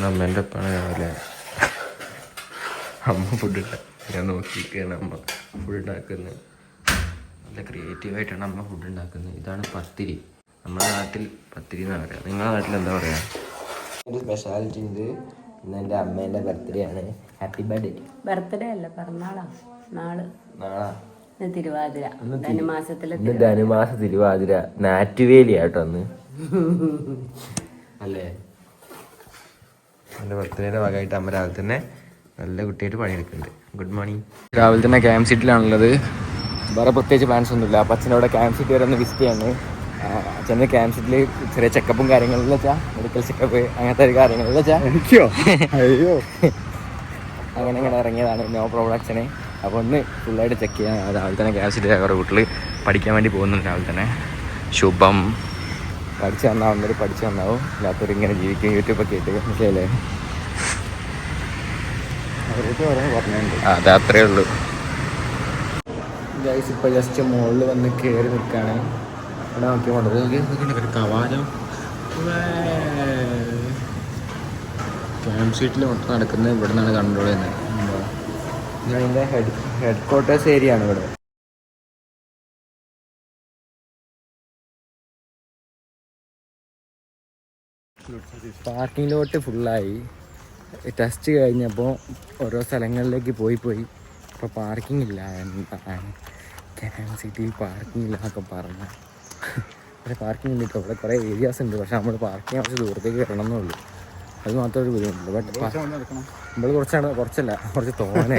അമ്മേൻ്റെ ഒപ്പാണ് രാവിലെ അമ്മ ഫുഡ് ഞാൻ നോക്കിയിരിക്കുകയാണ്. അമ്മ ഫുഡ് ഉണ്ടാക്കുന്നത് നല്ല ക്രിയേറ്റീവായിട്ടാണ് അമ്മ ഫുഡ് ഉണ്ടാക്കുന്നത്. ഇതാണ് പത്തിരി. നമ്മുടെ നാട്ടിൽ പത്തിരി എന്നാണ് പറയുക. നിങ്ങളുടെ നാട്ടിൽ എന്താ പറയുക? ഒരു സ്പെഷ്യാലിറ്റി ഉണ്ട്. ഇന്ന് എൻ്റെ അമ്മേൻ്റെ ബർത്ത്ഡേ ആണ്. Happy birthday. ബർത്ത്ഡേ അല്ല, പിറന്നാളാ. നാളെ തിരുവാതിര, ഇന്ന് ധനുമാസ തിരുവാതിര. നാറ്റുവേലിയാട്ടോ അന്ന് അല്ലേ? എൻ്റെ ബർത്ത്ഡേയുടെ ഭാഗമായിട്ട് അമ്മ രാവിലെ തന്നെ നല്ല കുട്ടിയായിട്ട് പണിയെടുക്കുന്നുണ്ട്. Good morning. രാവിലെ തന്നെ ക്യാമ്പ് സീറ്റിലാണുള്ളത്. വേറെ പ്രത്യേകിച്ച് പ്ലാൻസ് ഒന്നുമില്ല. അപ്പം അച്ഛനവിടെ ക്യാമ്പ് സീറ്റ് വരെ ഒന്ന് വിസിറ്റ് ചെയ്യാണ്. അച്ഛൻ്റെ ക്യാമ്പ് സീറ്റിൽ ചെറിയ ചെക്കപ്പും കാര്യങ്ങളിലും വെച്ചാൽ മെഡിക്കൽ ചെക്കപ്പ് അങ്ങനത്തെ ഒരു കാര്യങ്ങളിൽ വെച്ചാൽ അയ്യോ അങ്ങനെ ഇങ്ങനെ ഇറങ്ങിയതാണ്. നോ പ്രോബ്ലം അച്ഛനെ. അപ്പോൾ ഒന്ന് ഫുള്ളായിട്ട് ചെക്ക് ചെയ്യാൻ രാവിലെ തന്നെ ക്യാമ്പ് സീറ്റ് അവരുടെ വീട്ടിൽ പഠിക്കാൻ വേണ്ടി പോകുന്നുണ്ട്. രാവിലെ തന്നെ ശുഭം പഠിച്ചു തന്നാവുന്നവർ പഠിച്ചു തന്നാവും, ഇല്ലാത്തവർ ഇങ്ങനെ ജീവിക്കും. യൂട്യൂബൊക്കെ ഇട്ട് മനസ്സിലല്ലേ? അത് അത്രേ ഉള്ളൂ. ഗൈസ് ഇപ്പോൾ ജസ്റ്റ് മുകളിൽ വന്ന് കയറി നിൽക്കുകയാണ്. ഇവിടെ നോക്കി കൊണ്ടത് കവാലം ക്യാമ്പ് സീറ്റിൽ മൊത്തം നടക്കുന്നത് ഇവിടെ നിന്നാണ് കൺട്രോൾ ചെയ്യുന്നത്. ഇതിൻ്റെ ഹെഡ് ക്വാർട്ടേഴ്സ് ഏരിയ ആണ് ഇവിടെ. പാർക്കിംഗ് ലോട്ട് ഫുള്ളായി. ടെസ്റ്റ് കഴിഞ്ഞപ്പോൾ ഓരോ സ്ഥലങ്ങളിലേക്ക് പോയി ഇപ്പോൾ പാർക്കിംഗ് ഇല്ല. എന്താണ് ക്യാമ്പ് സിറ്റിയിൽ പാർക്കിംഗ് ഇല്ല എന്നൊക്കെ പറഞ്ഞാൽ പക്ഷേ പാർക്കിംഗ് ഉണ്ട് കേട്ടോ. ഇവിടെ കുറേ ഏരിയാസ് ഉണ്ട്. പക്ഷേ നമ്മൾ പാർക്കിംഗ് കുറച്ച് ദൂരത്തേക്ക് വരണം എന്നുള്ളൂ. അത് മാത്രമേ ഒരു ബുദ്ധിമുട്ടുള്ളൂ. ബട്ട് നമ്മൾ കുറച്ച് തോനെ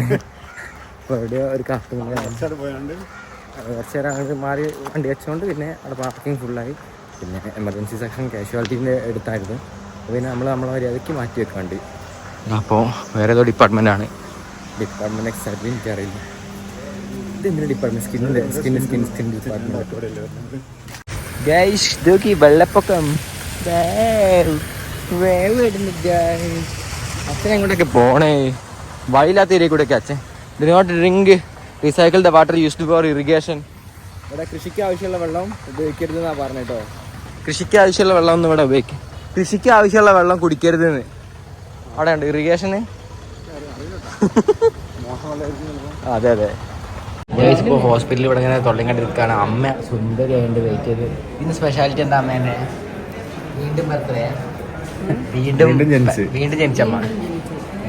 ഇപ്പോൾ എവിടെയോ ഒരു കാട്ടുമുള്ള കുറച്ച് നേരം അങ്ങോട്ട് മാറി വണ്ടി വെച്ചുകൊണ്ട് പിന്നെ അവിടെ പാർക്കിംഗ് ഫുള്ളായി. പിന്നെ എമർജൻസി സെക്ഷൻ കാഷ്വാലിറ്റീൻ്റെ അടുത്തായിരുന്നു. അപ്പോൾ പിന്നെ നമ്മളെ മര്യാദയ്ക്ക് മാറ്റി വെക്കാണ്ട്. അപ്പോൾ വേറെ ഏതോ ഡിപ്പാർട്ട്മെൻറ്റാണ്. ഡിപ്പാർട്ട്മെൻറ്റ് എക്സാക്ട്ലി എനിക്കറിയില്ല. ഇതെന്തിനാ ഡിപ്പാർട്ട്മെൻറ്റ്? Skin department. ഗൈസ് ഇതൊക്കെ വെള്ളപ്പൊക്കം വേവിടുന്നു. അച്ഛൻ എങ്ങോട്ടൊക്കെ പോണേ? വഴിയില്ലാത്ത ഏരിയ കൂടെയൊക്കെ അച്ഛൻ. Do not drink recycle the water used for irrigation. ഇവിടെ കൃഷിക്ക് ആവശ്യമുള്ള വെള്ളം ഉപയോഗിക്കരുതെന്നാണ് പറഞ്ഞത് കേട്ടോ. കൃഷിക്ക് ആവശ്യമുള്ള വെള്ളം ഒന്നും ഇവിടെ ഉപയോഗിക്കും. കൃഷിക്ക് ആവശ്യമുള്ള വെള്ളം കുടിക്കരുതെന്ന് അവിടെ ഉണ്ട് ഇറിഗേഷന്. അതെ ഇപ്പോൾ ഹോസ്പിറ്റലിൽ ഇവിടെ ഇങ്ങനെ തൊള്ളയും കണ്ടിരിക്കുകയാണ്. അമ്മ സുന്ദരിയായിട്ട് വെയിറ്റ് ചെയ്ത്. ഇന്ന് സ്പെഷ്യാലിറ്റി എന്താ അമ്മേനെ? വീണ്ടും ബർത്ത്ഡേ, വീണ്ടും ജനിച്ചമ്മ,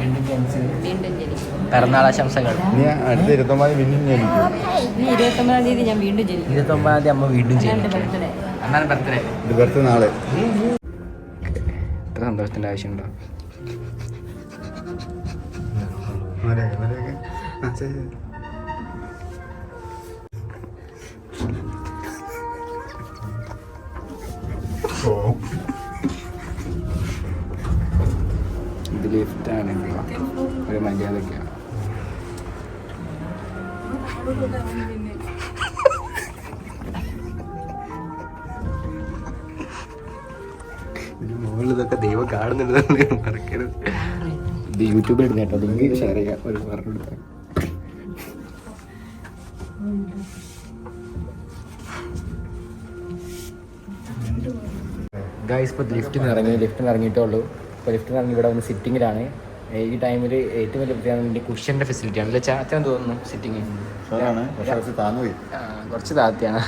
വീണ്ടും ജനിച്ച് പിറന്നാൾ ആശംസകൾ. അടുത്ത 29 തീയതി ഞാൻ വീണ്ടും ജനിക്കും. 29 അമ്മ വീണ്ടും ജനിക്കും. എന്നാണ് ബർത്ത്ഡേ നാളെ. ഇത്ര സന്തോഷത്തിൻ്റെ ആവശ്യമുണ്ടോ? ഇത് ലിഫ്റ്റാണ്. ഒരു മര്യാദക്കാണ്. മുകളിൽ ഇതൊക്കെ ദൈവം കാണുന്നുണ്ടെന്ന് മറക്കരുത്. ഇത് യൂട്യൂബിൽ ഇടുന്ന കേട്ടോ. ലിങ്ക് ഷെയർ ചെയ്യാം. ഒരു പറഞ്ഞു കൊടുക്കാം. ഗൈസ് ഇപ്പോൾ ലിഫ്റ്റിൽ നിന്ന് ഇറങ്ങിയിട്ടേ ഉള്ളൂ. ഇപ്പോൾ ലിഫ്റ്റിൽ നിന്ന് ഇറങ്ങി ഇവിടെ വന്ന് സിറ്റിങ്ങിലാണ്. ഈ ടൈമിൽ ഏറ്റവും വലിയ പ്രത്യേകത കുഷ്യൻ്റെ ഫെസിലിറ്റിയാണ്. അല്ലേ അച്ഛൻ തോന്നുന്നു? സിറ്റിങ് കുറച്ച് താഴ്ത്തിയാണ്.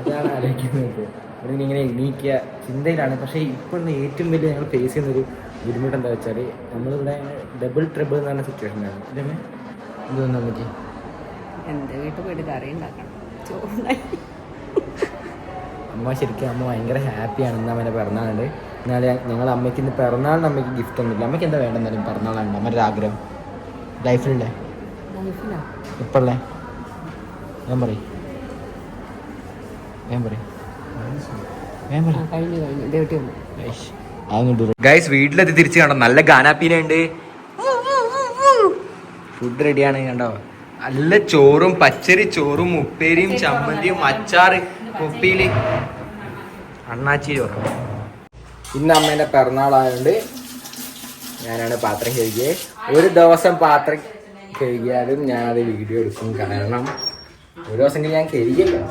അതാണ് ആലോചിക്കുന്നത്. ഇവിടെ ഇങ്ങനെ എണീക്കുക ചിന്തയിലാണ്. പക്ഷേ ഇപ്പോൾ ഏറ്റവും വലിയ ഞങ്ങൾ ഫേസ് ചെയ്യുന്നൊരു ബുദ്ധിമുട്ട് എന്താ വെച്ചാൽ നമ്മളിവിടെ ഡബിൾ ട്രിബിൾ എന്ന് പറഞ്ഞ സിറ്റുവേഷനാണ്. ഇതേ എന്ത് തോന്നുന്നു നമുക്ക്? എൻ്റെ വീട്ടിൽ പോയിട്ട് കറി ഉണ്ടാക്കണം. അമ്മ ഭയങ്കര ഹാപ്പിയാണ്. ഇന്ന് അമ്മേൻ്റെ പിറന്നാളുണ്ട്. എന്നാലും ഞങ്ങൾ അമ്മയ്ക്ക് ഇന്ന് പിറന്നാളിന് അമ്മയ്ക്ക് ഗിഫ്റ്റ് ഒന്നുമില്ല. അമ്മയ്ക്ക് എന്താ വേണ്ടെന്നാലും പിറന്നാളാണ് അമ്മയുടെ ആഗ്രഹം. ലൈഫിലല്ലേ ഇപ്പോഴല്ലേ? ഞാൻ പറയും ഗൈസ് വീട്ടിലെത്തി തിരിച്ച് കണ്ടോ. നല്ല ഗാനാപ്പീന ഉണ്ട്. ഫുഡ് റെഡിയാണ് കണ്ടോ. നല്ല ചോറും പച്ചരി ചോറും ഉപ്പേരിയും ചമ്മന്തിയും അച്ചാറ് കുപ്പിയില് അണ്ണാച്ചി ചോറും. ഇന്ന് അമ്മേൻ്റെ പിറന്നാളായതുകൊണ്ട് ഞാനാണ് പാത്രം കഴുകിയത്. ഒരു ദിവസം പാത്രം കഴുകിയാലും ഞാനത് വീഡിയോ എടുക്കും. കാരണം ഒരു ദിവസമെങ്കിലും ഞാൻ കഴുകിയല്ലോ.